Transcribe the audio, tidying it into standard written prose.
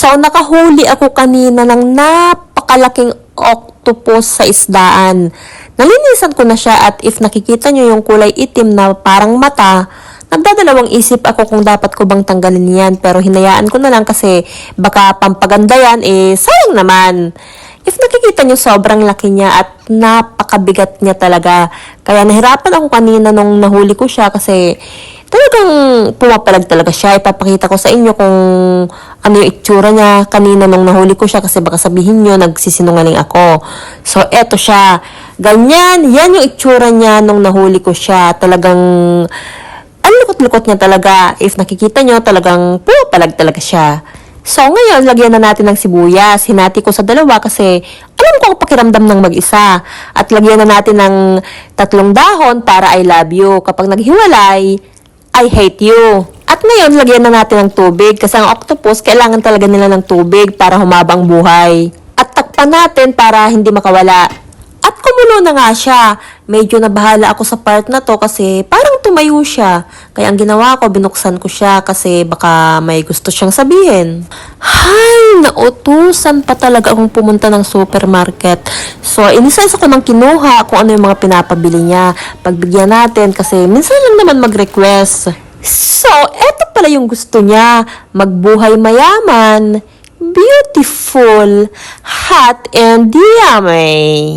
So, nakahuli ako kanina ng napakalaking octopus sa isdaan. Nalinisan ko na siya at if nakikita nyo yung kulay itim na parang mata, nagdadalawang isip ako kung dapat ko bang tanggalin yan. Pero hinayaan ko na lang kasi baka pampaganda yan, sayang naman. If nakikita nyo, sobrang laki niya at napakabigat niya talaga. Kaya nahirapan ako kanina nung nahuli ko siya kasi talagang pumapalag talaga siya. Ipapakita ko sa inyo kung ano yung itsura niya kanina nung nahuli ko siya kasi baka sabihin nyo nagsisinungaling ako. So, eto siya. Ganyan, yan yung itsura niya nung nahuli ko siya. Talagang ang lukot-lukot niya talaga. If nakikita nyo, talagang pumapalag talaga siya. So, ngayon, lagyan na natin ng sibuyas. Hinati ko sa dalawa kasi alam ko ang pakiramdam ng mag-isa. At lagyan na natin ng 3 dahon para I love you. Kapag naghiwalay, I hate you. At ngayon, lagyan na natin ng tubig kasi ang octopus, kailangan talaga nila ng tubig para humabang buhay. At takpan natin para hindi makawala. At kumulo na nga siya. Medyo nabahala ako sa part na to kasi parang tumayo siya. Kaya ang ginawa ko, binuksan ko siya kasi baka may gusto siyang sabihin. Hay, nautusan pa talaga akong pumunta ng supermarket. So, inisa-isa ko ng kinuha kung ano yung mga pinapabili niya. Pagbigyan natin kasi minsan lang naman mag-request. So, eto pala yung gusto niya. Magbuhay mayaman, beautiful, hot, and yummy.